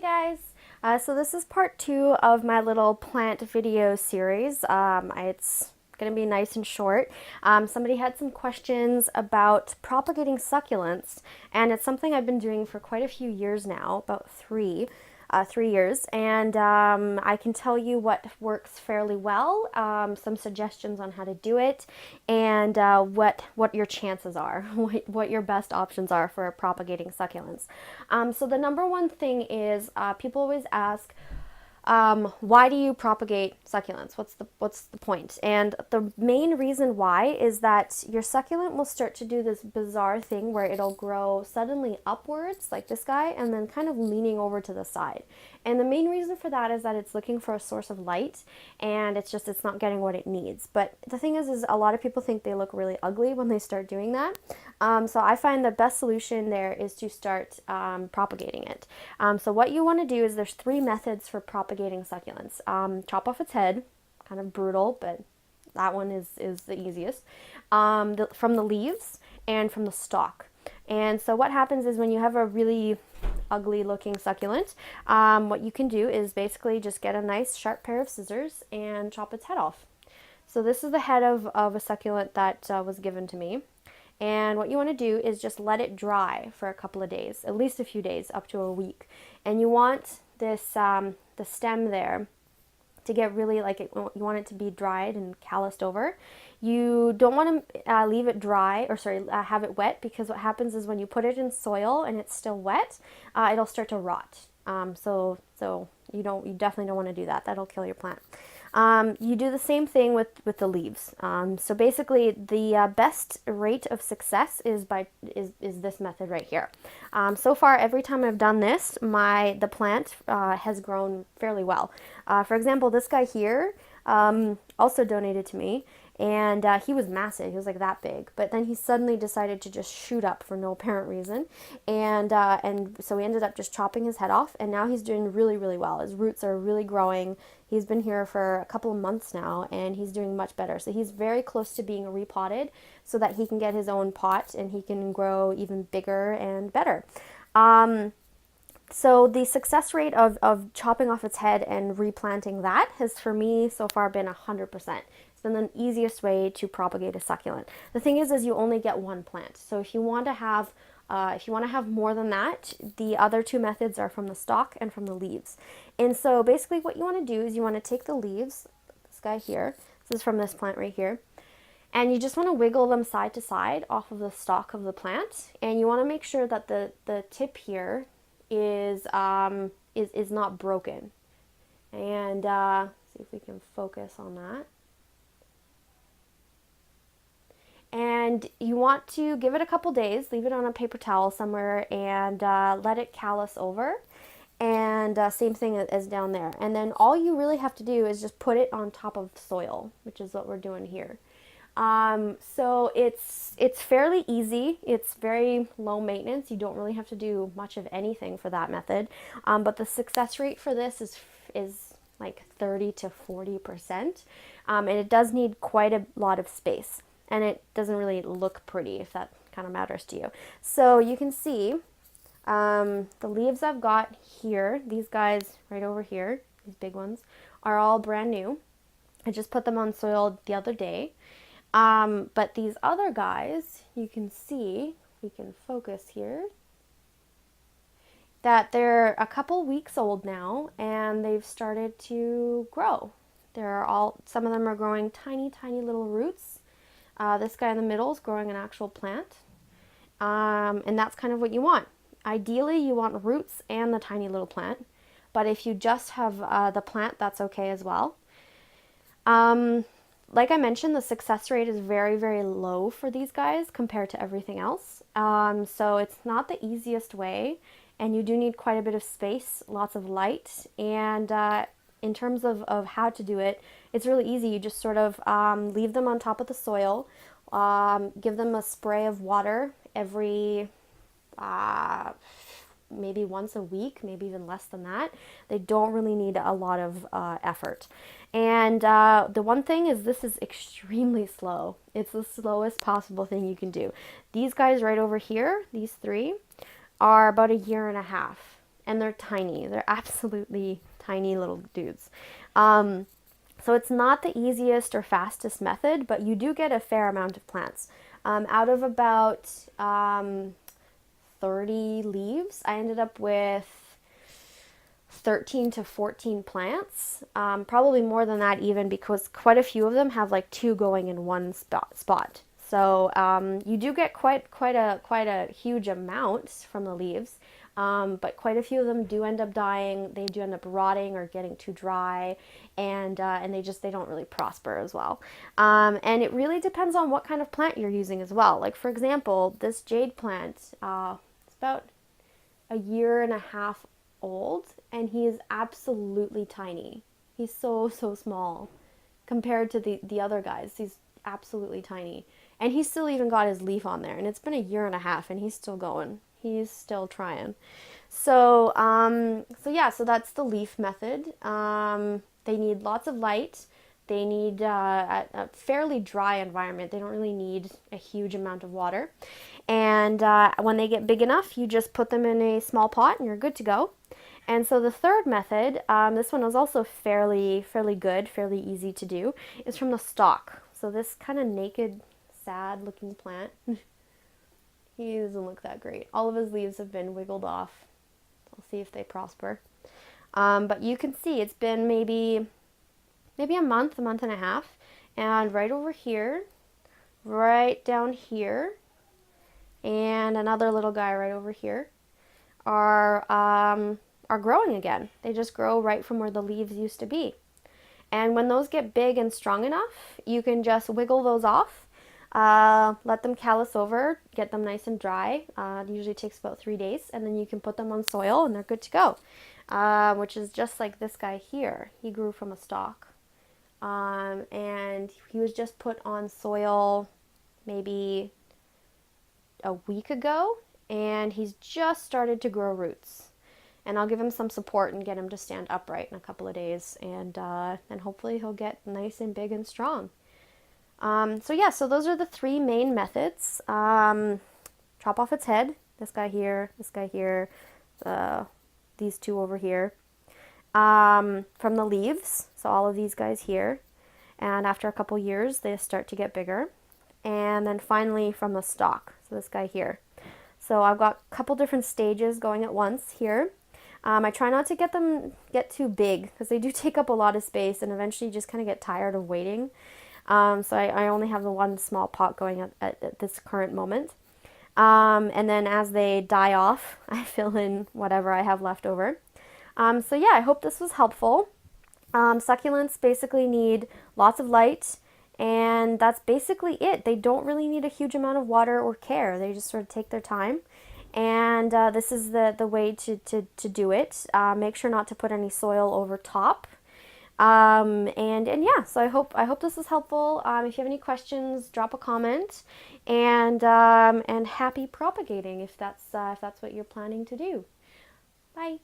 Hey guys! So this is part 2 of my little plant video series. It's going to be nice and short. Somebody had some questions about propagating succulents, and it's something I've been doing for quite a few years now, about 3 years, and I can tell you what works fairly well, some suggestions on how to do it, and what your chances are, what your best options are for propagating succulents. So the number one thing is people always ask, why do you propagate succulents? What's the point? And the main reason why is that your succulent will start to do this bizarre thing where it'll grow suddenly upwards, like this guy, and then kind of leaning over to the side. And the main reason for that is that it's looking for a source of light, and it's not getting what it needs. But the thing is a lot of people think they look really ugly when they start doing that. So I find the best solution there is to start propagating it. So what you want to do is there's 3 methods for propagating succulents. Chop off its head, kind of brutal, but that one is the easiest. From the leaves and from the stalk. And so what happens is when you have a really ugly looking succulent, what you can do is basically just get a nice sharp pair of scissors and chop its head off. So this is the head of a succulent that was given to me. And what you want to do is just let it dry for a couple of days, at least a few days, up to a week. And you want this the stem there to get really you want it to be dried and calloused over. You don't want to leave it dry, or sorry, have it wet, because what happens is when you put it in soil and it's still wet, it'll start to rot. So you definitely don't want to do that. That'll kill your plant. You do the same thing with the leaves. So basically, the best rate of success is this method right here. So far, every time I've done this, the plant has grown fairly well. For example, this guy here also donated to me. And he was massive. He was like that big. But then he suddenly decided to just shoot up for no apparent reason. And so we ended up just chopping his head off. And now he's doing really, really well. His roots are really growing. He's been here for a couple of months now, and he's doing much better. So he's very close to being repotted so that he can get his own pot and he can grow even bigger and better. So the success rate of chopping off its head and replanting that has, for me, so far been 100%. It's been the easiest way to propagate a succulent. The thing is you only get one plant. So if you want to have more than that, the other 2 methods are from the stalk and from the leaves. And so basically what you want to do is you want to take the leaves, this guy here, this is from this plant right here, and you just want to wiggle them side to side off of the stalk of the plant, and you want to make sure that the tip here is not broken. And see if we can focus on that. And you want to give it a couple days, leave it on a paper towel somewhere, and let it callus over. And same thing as down there. And then all you really have to do is just put it on top of soil, which is what we're doing here. So it's fairly easy. It's very low maintenance. You don't really have to do much of anything for that method. But the success rate for this is like 30 to 40%. And it does need quite a lot of space. And it doesn't really look pretty, if that kind of matters to you. So you can see the leaves I've got here, these guys right over here, these big ones, are all brand new. I just put them on soil the other day. But these other guys, you can see, we can focus here, that they're a couple weeks old now, and they've started to grow. Some of them are growing tiny, tiny little roots. This guy in the middle is growing an actual plant, and that's kind of what you want. Ideally, you want roots and the tiny little plant, but if you just have the plant, that's okay as well. Like I mentioned, the success rate is very, very low for these guys compared to everything else. So it's not the easiest way, and you do need quite a bit of space, lots of light, and in terms of how to do it, it's really easy. You just sort of leave them on top of the soil, give them a spray of water every maybe once a week, maybe even less than that. They don't really need a lot of effort. And the one thing is, this is extremely slow. It's the slowest possible thing you can do. These guys right over here, these 3, are about 1.5 years. and they're tiny. They're absolutely tiny little dudes. So it's not the easiest or fastest method, but you do get a fair amount of plants. Out of about 30 leaves, I ended up with 13 to 14 plants, probably more than that even, because quite a few of them have like 2 going in one spot. So you do get quite a huge amount from the leaves, but quite a few of them do end up dying. They do end up rotting or getting too dry, and they don't really prosper as well. And it really depends on what kind of plant you're using as well. Like for example, this jade plant, it's about a year and a half old, and he is absolutely tiny. He's so small compared to the other guys. He's absolutely tiny, and he's still even got his leaf on there, and it's been a year and a half and he's still going. He's still trying. So so that's the leaf method. They need lots of light. They need a fairly dry environment. They don't really need a huge amount of water. And when they get big enough, you just put them in a small pot and you're good to go. And so the third method, this one is also fairly good, fairly easy to do, is from the stalk. So this kind of naked, sad looking plant, he doesn't look that great. All of his leaves have been wiggled off. I'll see if they prosper. But you can see it's been maybe a month and a half, and right over here, right down here, and another little guy right over here are growing again. They just grow right from where the leaves used to be. And when those get big and strong enough, you can just wiggle those off, let them callus over, get them nice and dry. It usually takes about 3 days, and then you can put them on soil and they're good to go, which is just like this guy here. He grew from a stalk. And he was just put on soil maybe a week ago, and he's just started to grow roots. And I'll give him some support and get him to stand upright in a couple of days, and hopefully he'll get nice and big and strong. So those are the 3 main methods. Chop off its head, this guy here, these 2 over here. From the leaves, so all of these guys here, and after a couple years they start to get bigger. And then finally from the stalk, so this guy here. So I've got a couple different stages going at once here. I try not to get too big, because they do take up a lot of space, and eventually you just kind of get tired of waiting. So I only have the one small pot going at this current moment. And then as they die off, I fill in whatever I have left over. I hope this was helpful. Succulents basically need lots of light, and that's basically it. They don't really need a huge amount of water or care. They just sort of take their time, and this is the way to do it. Make sure not to put any soil over top. So I hope this was helpful. If you have any questions, drop a comment, and happy propagating if that's what you're planning to do. Bye.